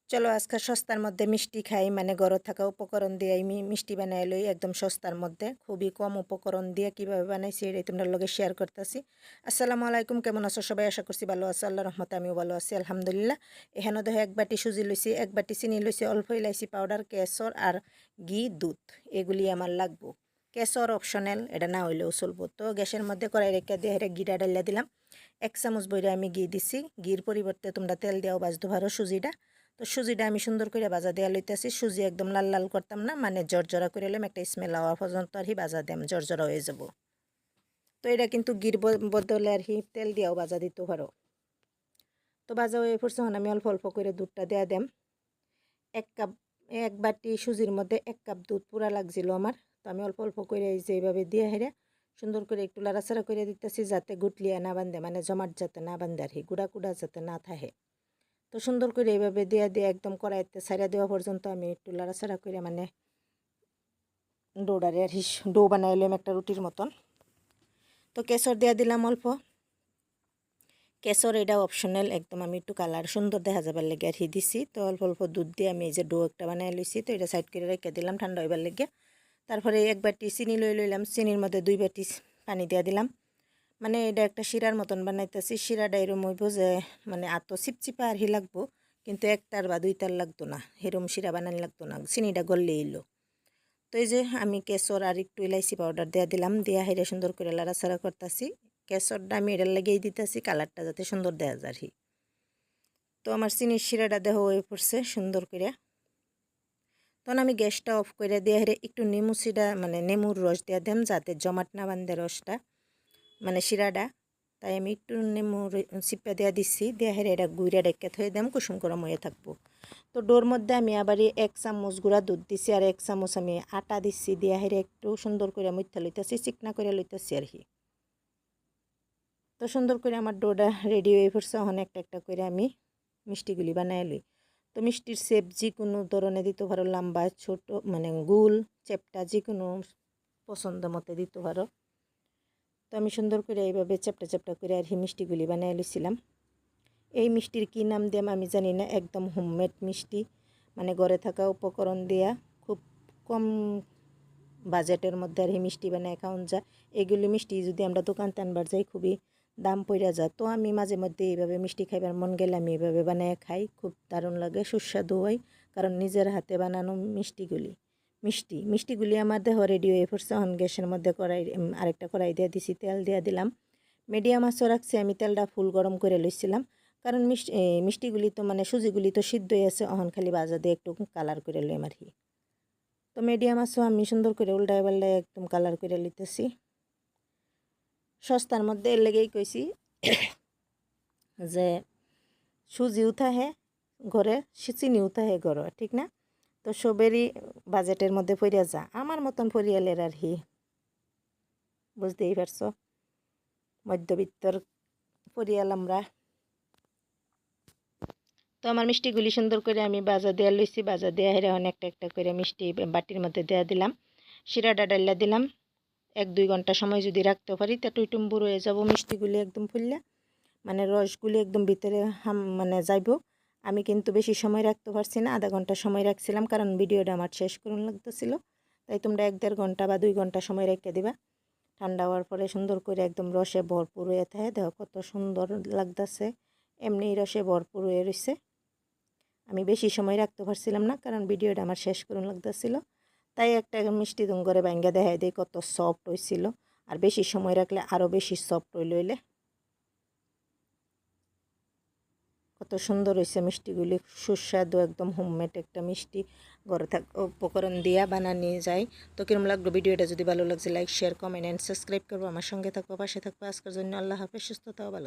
চলো আজকে সস্তার মধ্যে মিষ্টি খাই, মানে ঘরে থাকা উপকরণ দিয়ে আমি মিষ্টি বানাই লই একদম সস্তার মধ্যে, খুবই কম উপকরণ দিয়ে কিভাবে বানাইছি এটাই তোমরা লগে শেয়ার করতেছি। আসসালামু আলাইকুম, কেমন আছো সবাই? আশা করছি ভালো আছো, আল্লাহর রহমতে আমিও ভালো আছি আলহামদুলিল্লাহ। এখানে দেখো এক বাটি সুজি লইছি, এক বাটি চিনি লইছি, অল্প ইলাইচি পাউডার, কেশর আর ঘি, দুধ, এগুলি আমার লাগবো। কেশর অপশনাল, এটা না হইলেও চলবো। তো গ্যাসের মধ্যে কড়াই রেখে দিয়ে এটা ঘিটা ডালিয়া দিলাম। 1 চামচ বইরে আমি ঘি দিছি, ঘির পরিবর্তে তোমরা তেল দিয়েও ভাজতে পারো সুজিটা। তো সুজিটা আমি সুন্দর করে ভাজা দেওয়া লইতেছি। সুজি একদম লাল লাল করতাম না, মানে জর্জরা করে এলাম, একটা স্মেল হওয়া পর্যন্ত আর কি ভাজা দিলাম, জর্জরা হয়ে যাব। তো এটা কিন্তু ঘির বদলে আর কি তেল দিয়েও ভাজা দিতে পারো। তো ভাজা হয়ে পড়ছে, আমি অল্প অল্প করে দুধটা দেওয়া দেম। 1 কাপ, 1 বাটি সুজির মধ্যে 1 কাপ দুধ পুরা লাগছিল আমার। তো আমি অল্প অল্প করে এই যে এইভাবে দিয়ে হেরে সুন্দর করে একটু লাড়াচাড়া করে দিতেছি, যাতে গুটলিয়া না বান্ধে, মানে জমাট যাতে না বান্ধে আর কি, গুঁড়া কুড়া যাতে না থাকে। তো সুন্দর করে এইভাবে দিয়ে দিয়ে একদম কড়াইতে ছাইড়া দেওয়া পর্যন্ত আমি একটু লাড়াচাড়া করে, মানে ডোডারে আর ডো বানাই এলাম একটা রুটির মতন। তো কেশর দিয়ে দিলাম অল্প। কেশর এটা অপশনাল একদম, আমি একটু কালার সুন্দর দেখা যাবার লেগে আর দিছি। তো অল্প অল্প দুধ দিয়ে আমি এই যে ডো একটা বানাই লইছি, তো এটা সাইড করে রেখে দিলাম ঠান্ডা হইবার লেগে। তারপরে 1 বাটি চিনি লইলাম, চিনির মধ্যে 2 বাটি পানি দিয়ে দিলাম। মানে এটা একটা শিরার মতন বানাইতেছি। শিরাটা এরম হইব যে মানে এত চিপচিপা আর লাগবো, কিন্তু একটার বা দুইটার লাগতো না, এরম শিরা বানানি লাগতো না, চিনিটা গললে এলো। তো এই যে আমি কেশর আর একটু ইলাইচি পাউডার দিয়ে দিলাম, দিয়া হেরে সুন্দর করে লাড়াচাড়া করতেছি। কেশরটা আমি এটার লেগেই দিতেছি, কালারটা যাতে সুন্দর দেয়া যায়। তো আমার চিনির শিরাটা দেহ হয়ে পড়ছে সুন্দর করে। তখন আমি গ্যাসটা অফ করে দিয়ে হেরে একটু নেমু শিরা, মানে নেমুর রস দিয়ে দেম, যাতে জমাট না বান্ধে রসটা, মানে শিরাটা। তাই আমি একটু নেমু চিপা দেওয়া দিচ্ছি, দিয়ে হেরে এটা গুঁড়া ডেকে থয়ে দেম, কুসুম গরম হয়ে থাকবো। তো ডোর মধ্যে আমি আবারই 1 চামচ গুঁড়া দুধ দিছি আর 1 চামচ আমি আটা দিচ্ছি, দিয়ে হেরে একটু সুন্দর করে মুথা লইতেছি, চিকনা করে লইতেছি আর কি। তো সুন্দর করে আমার ডোটা রেডি হয়ে পড়ছে। এখন একটা একটা করে আমি মিষ্টিগুলি বানাই লই। তো মিষ্টির শেপ যে কোনো ধরনের দিতে পারো, লম্বা ছোট, মানে গোল চ্যাপটা যে কোনো পছন্দ মতো দিতে পারো। তো আমি সুন্দর করে এইভাবে চ্যাপটা চ্যাপটা করে আর কি মিষ্টিগুলি বানাই লইছিলাম। এই মিষ্টির কী নাম দিয়াম আমি জানি না, একদম হোমমেড মিষ্টি, মানে ঘরে থাকা উপকরণ দিয়া খুব কম বাজেটের মধ্যে আর কি মিষ্টি বানায় খাওয়ান যায়। এগুলি মিষ্টি যদি আমরা দোকান আনবার যাই খুবই দাম পড়ে যায়। তো আমি মাঝে মধ্যে এইভাবে মিষ্টি খাইবার মন গেলে আমি এইভাবে বানায় খাই, খুব দারুণ লাগে, সুস্বাদু হয়, কারণ নিজের হাতে বানানো মিষ্টিগুলি আমার দেহ রেডি হয়ে পড়ছে। এখন গ্যাসের মধ্যে আরেকটা কড়াই দিয়ে দিছি, তেল দিয়ে দিলাম, মিডিয়াম আঁচও রাখছি আমি, তেলটা ফুল গরম করে লইছিলাম, কারণ মিষ্টিগুলি তো মানে সুজিগুলি তো সিদ্ধ হয়ে আছে, এখন খালি ভাজা দিয়ে একটু কালার করে লইম আর কি। তো মিডিয়াম আঁচও আমি সুন্দর করে উল্টায় পাল্টায় একদম কালার করে লিতেছি। সস্তার মধ্যে এর লেগেই কইছি যে সুজি উঠাহে ঘরে, চিনি উঠাহে ঘরে, ঠিক না? তো সবেরই বাজেটের মধ্যে পড়িয়া যা, আমার মতন পরিয়ালের আর কি, বুঝতেই পারছো, মধ্যবিত্তর পরিয়াল আমরা। তো আমার মিষ্টিগুলি সুন্দর করে আমি বাজা দেওয়া লইছি, বাজা দেওয়া হেরে একটা একটা করে মিষ্টি বাটির মধ্যে দেওয়া দিলাম, শিরাটা ডাইলা দিলাম। 1-2 ঘন্টা সময় যদি রাখতে পারি তা টুইটুম্বুর হয়ে যাব মিষ্টিগুলি একদম ফুললে, মানে রসগুলি একদম ভিতরে মানে যাইব। আমি কিন্তু বেশি সময় রাখতে পারছি না, আধা ঘন্টা সময় রাখছিলাম, কারণ ভিডিওটা আমার শেষ করুন লাগতেছিল। তাই তোমরা 1-1.5 ঘন্টা বা 2 ঘন্টা সময় রেখে দিবা। ঠান্ডা হওয়ার পরে সুন্দর করে একদম রসে ভরপুর হয়ে থাকে, দেখো কত সুন্দর লাগতেছে, এমনি রসে ভরপুর হয়ে রয়েছে। আমি বেশি সময় রাখতে পারছিলাম না, কারণ ভিডিওটা আমার শেষ করুন লাগতেছিল। তাই একটা মিষ্টি দুম করে ভাঙ্গা দেখাই দিই কত সফট হয়েছিল, আর বেশি সময় রাখলে আরও বেশি সফট হইলে কত সুন্দর হয়েছে মিষ্টিগুলি, সুস্বাদু একদম হোমমেড একটা মিষ্টি, ঘরে থাকা উপকরণ দিয়া বানানো যায়। তো কিরম লাগলো ভিডিওটা? যদি ভালো লাগছে like share comment and subscribe করবো, আমার সঙ্গে থাকবো, পাশে থাকবো। আজকের জন্য আল্লাহ হাফেজ, সুস্থতাও ভালো।